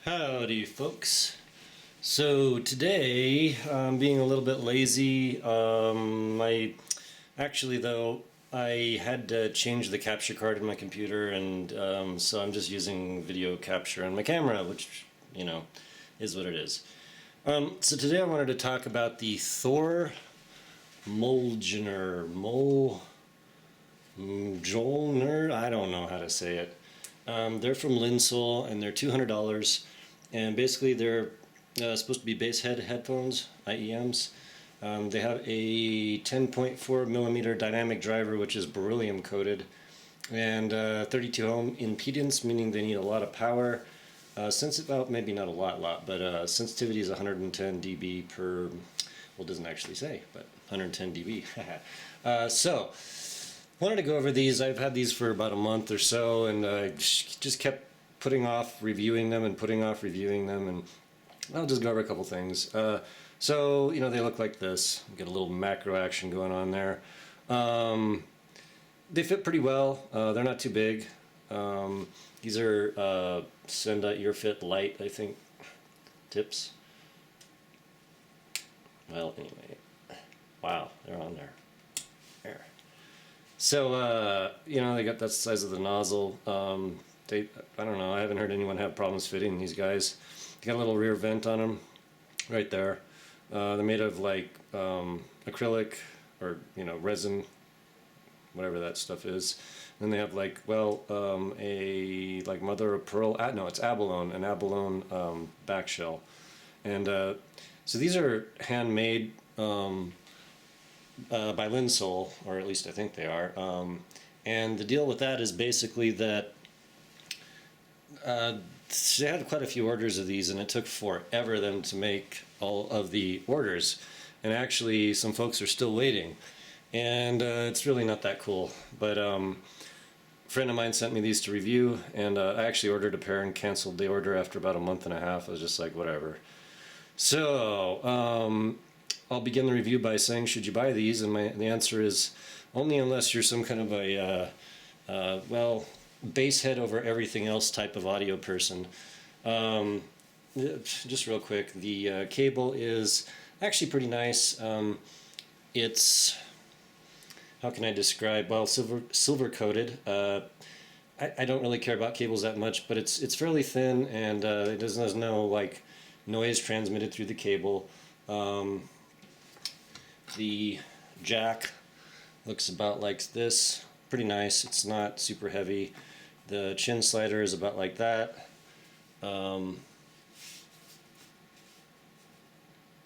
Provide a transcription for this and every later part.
Howdy folks. So today I'm being a little bit lazy. I actually though I had to change the capture card in my computer, and so I'm just using video capture on my camera, which is what it is. So today I wanted to talk about the Thor Mjölnir. I don't know how to say it. They're from Linsol, and they're $200, and basically they're supposed to be Basshead headphones, IEMs. They have a 10.4 millimeter dynamic driver, which is beryllium coated, and 32 ohm impedance, meaning they need a lot of power. Well, maybe not a lot, but sensitivity is 110 dB per. Well, it doesn't actually say, but 110 dB. So wanted to go over these. I've had these for about a month or so, and I just kept putting off reviewing them and putting off reviewing them, and I'll just go over a couple things. So they look like this. Get a little macro action going on there. They fit pretty well. They're not too big. These are Senda EarFit Lite, I think, tips. Well, anyway, wow, they're on there. There. So, they got that size of the nozzle. I don't know, I haven't heard anyone have problems fitting these guys. They got a little rear vent on them, right there. They're made of like acrylic or resin, whatever that stuff is. And then they have like a like mother of pearl. No, it's abalone, an abalone back shell. And so these are handmade by Linsol, or at least I think they are. And the deal with that is basically that they had quite a few orders of these, and it took forever them to make all of the orders. And actually, some folks are still waiting, and it's really not that cool. But a friend of mine sent me these to review, and I actually ordered a pair and canceled the order after about a month and a half. I was just like, whatever. So I'll begin the review by saying, should you buy these? And the answer is only unless you're some kind of a Basshead over everything else type of audio person. Just real quick, the cable is actually pretty nice. It's, how can I describe? Well, silver coated. I don't really care about cables that much, but it's fairly thin, and there's no like noise transmitted through the cable. The jack looks about like this. Pretty nice. It's not super heavy. The chin slider is about like that.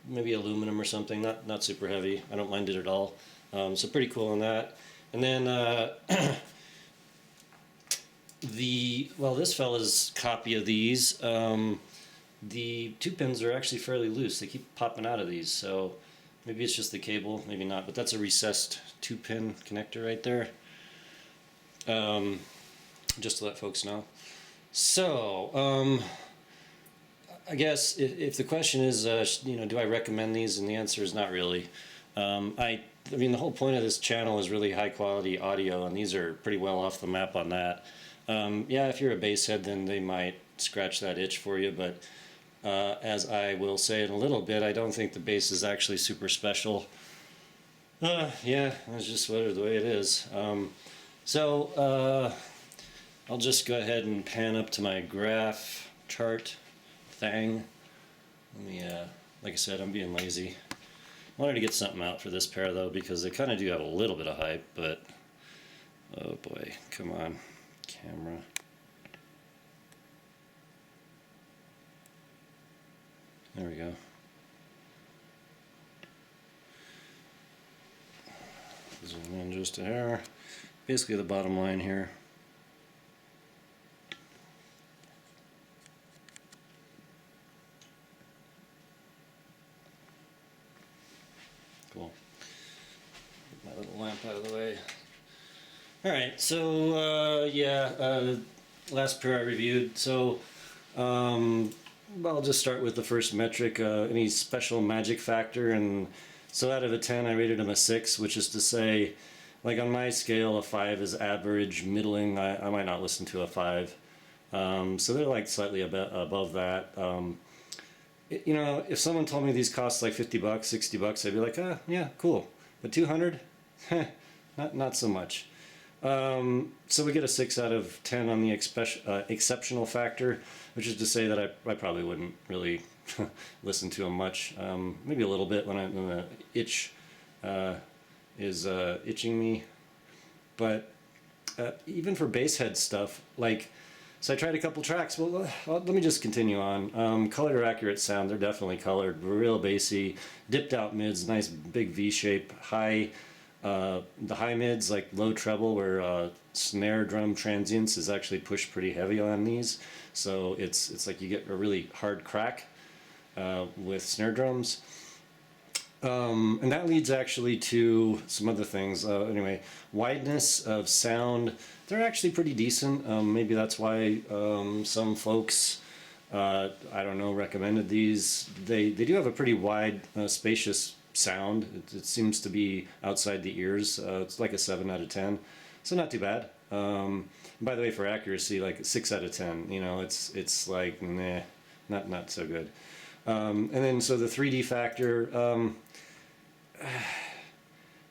Maybe aluminum or something. Not super heavy. I don't mind it at all. So pretty cool on that. And then this fella's copy of these. The two pins are actually fairly loose. They keep popping out of these, so maybe it's just the cable, maybe not. But that's a recessed 2-pin connector right there. Just to let folks know. So, I guess if the question is, do I recommend these? And the answer is not really. I mean, the whole point of this channel is really high quality audio, and these are pretty well off the map on that. Yeah, if you're a Basshead, then they might scratch that itch for you, but as I will say in a little bit, I don't think the bass is actually super special. Yeah, that's just the way it is. So I'll just go ahead and pan up to my graph chart thing. Let me, like I said, I'm being lazy. I wanted to get something out for this pair though, because they kind of do have a little bit of hype, but oh boy, come on, camera. There we go. Zoom in just a hair. Basically the bottom line here. Cool. Get my little lamp out of the way. Alright, so last pair I reviewed. So I'll just start with the first metric, any special magic factor, and so out of a 10 I rated them a 6, which is to say, like on my scale, a 5 is average, middling. I might not listen to a 5. So they're like slightly above that. If someone told me these cost like $50, $60, I'd be like, yeah, cool. But 200, not so much. So we get a 6 out of 10 on the exceptional factor, which is to say that I probably wouldn't really listen to them much. Maybe a little bit when the itch is itching me. But even for Basshead stuff, so I tried a couple tracks. Well, let me just continue on. Colored or accurate sound, they're definitely colored, real bassy, dipped out mids, nice big V shape, high. The high mids, like low treble, where snare drum transients is actually pushed pretty heavy on these. So it's like you get a really hard crack with snare drums. And that leads actually to some other things. Anyway, wideness of sound, they're actually pretty decent. Maybe that's why some folks, I don't know, recommended these. They do have a pretty wide, spacious sound. It seems to be outside the ears. It's like a 7 out of 10. So not too bad. By the way, for accuracy, like a 6 out of 10. It's like, nah, not so good. And then so the 3D factor,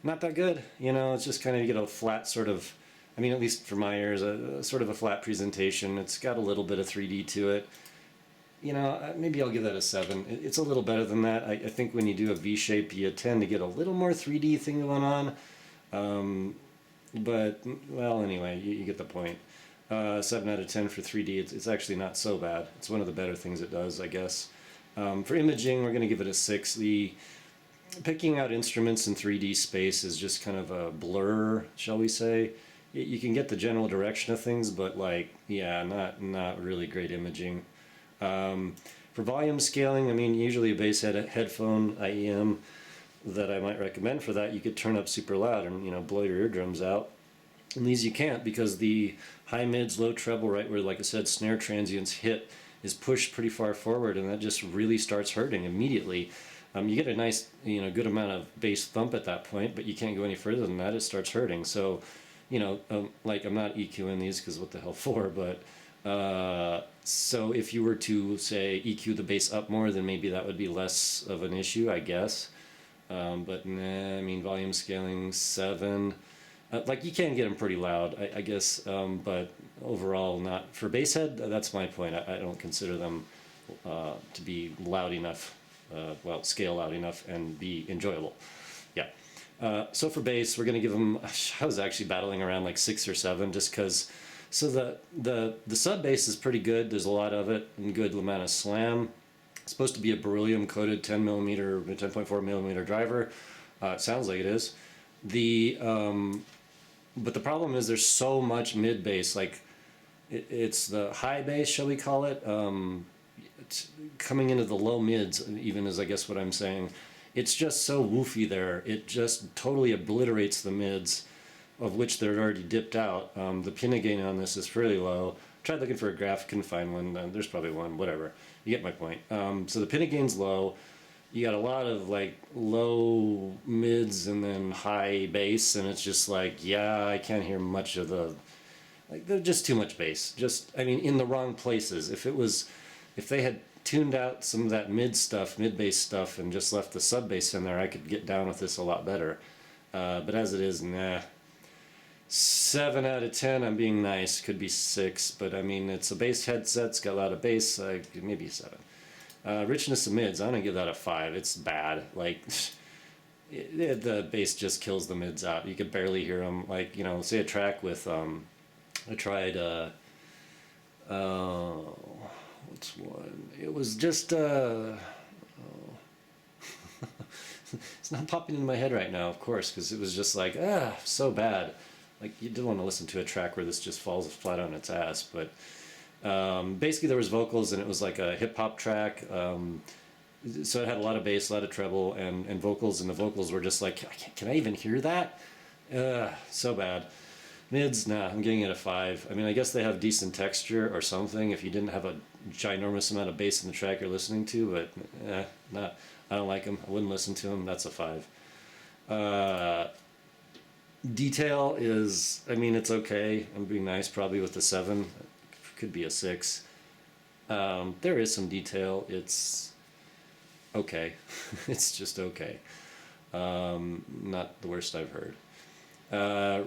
not that good. It's just kind of, you get a flat sort of, at least for my ears, a sort of a flat presentation. It's got a little bit of 3D to it. Maybe I'll give that a 7. It's a little better than that. I think when you do a V shape, you tend to get a little more 3D thing going on. But, well, anyway, you get the point. 7 out of 10 for 3D. It's actually not so bad. It's one of the better things it does, I guess. For imaging, we're going to give it a 6. The picking out instruments in 3D space is just kind of a blur, shall we say. You can get the general direction of things, but not really great imaging. For volume scaling, usually a Basshead headphone IEM that I might recommend for that, you could turn up super loud and blow your eardrums out. And these you can't, because the high mids, low treble, right where, like I said, snare transients hit, is pushed pretty far forward, and that just really starts hurting immediately. You get a nice, good amount of bass thump at that point, but you can't go any further than that. It starts hurting. So, I'm not EQing these because what the hell for, but so if you were to, say, EQ the bass up more, then maybe that would be less of an issue, I guess. But nah, volume scaling 7. You can get them pretty loud, I guess, but overall not. For Basshead, that's my point. I don't consider them to be loud enough, scale loud enough and be enjoyable. Yeah. So for bass, we're going to give them, I was actually battling around like 6 or 7 just because, so the sub bass is pretty good. There's a lot of it and good amount of slam. It's supposed to be a beryllium coated 10.4 millimeter driver. It sounds like it is. But the problem is there's so much mid bass, it's the high bass, shall we call it? It's coming into the low mids, even, is I guess what I'm saying. It's just so woofy there. It just totally obliterates the mids, of which they're already dipped out. The pinna gain on this is fairly low. Tried looking for a graph, couldn't find one. There's probably one, whatever. You get my point. So the pinna gain's low. You got a lot of low mids and then high bass, and it's just I can't hear much of the, there's just too much bass. In the wrong places. If they had tuned out some of that mid bass stuff, and just left the sub bass in there, I could get down with this a lot better. But as it is, nah. 7 out of 10, I'm being nice, could be 6, but it's a bass headset, it's got a lot of bass, maybe 7. Richness of mids, I'm gonna give that a 5. It's bad. The bass just kills the mids out. You could barely hear them. Say a track with, I tried, what's one? It was just, it's not popping into my head right now, of course, because it was just so bad. You don't want to listen to a track where this just falls flat on its ass, but basically there was vocals, and it was like a hip-hop track, so it had a lot of bass, a lot of treble, and vocals, and the vocals were just can I even hear that? So bad. Mids, nah, I'm giving it a 5. I guess they have decent texture or something if you didn't have a ginormous amount of bass in the track you're listening to, but not. I don't like them. I wouldn't listen to them. That's a 5. Detail is, it's okay. I'm being nice, probably with the 7. could be a 6. There is some detail. It's okay. It's just okay. Not the worst I've heard.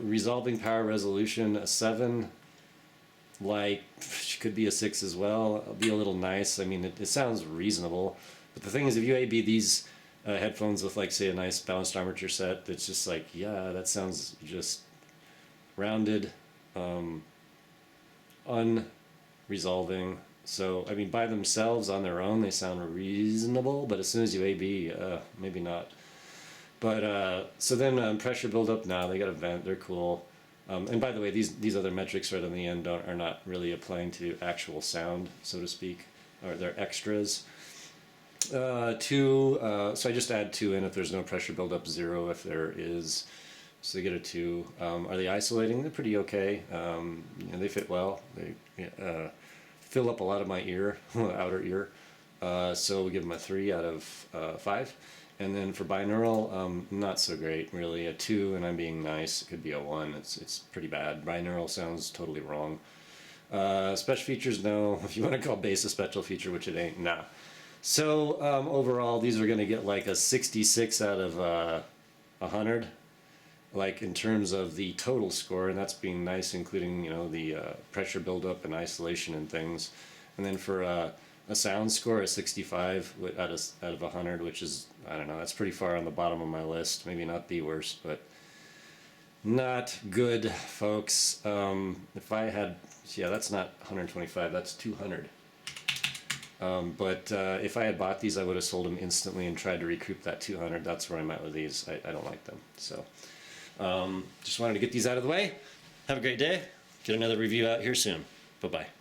Resolving power resolution, a 7. Like, could be a 6 as well. It'll be a little nice. I mean, it sounds reasonable. But the thing is, if you A/B these headphones with, like, say, a nice balanced armature set, it's just like, yeah, that sounds just rounded, unresolving. So, I mean, by themselves, on their own, they sound reasonable, but as soon as you A/B, maybe not. But, so then pressure buildup, nah, they got a vent, they're cool. And by the way, these other metrics right on the end are not really applying to actual sound, so to speak, or they're extras. 2, so I just add 2 in if there's no pressure buildup, 0 if there is. So they get a 2. Are they isolating? They're pretty okay. You know, they fit well. They fill up a lot of my ear, outer ear. So we give them a 3 out of 5. And then for binaural, not so great, really. A 2, and I'm being nice. It could be a 1. It's pretty bad. Binaural sounds totally wrong. Special features, no. If you want to call bass a special feature, which it ain't, nah. So overall, these are going to get like a 66 out of 100, like in terms of the total score, and that's being nice, including, you know, the pressure buildup and isolation and things. And then for a sound score, a 65 out of 100, which is, I don't know, that's pretty far on the bottom of my list. Maybe not the worst, but not good, folks. If I had, yeah, that's not 125, that's 200. But if I had bought these, I would have sold them instantly and tried to recoup that 200. That's where I'm at with these. I don't like them. So just wanted to get these out of the way. Have a great day. Get another review out here soon. Bye-bye.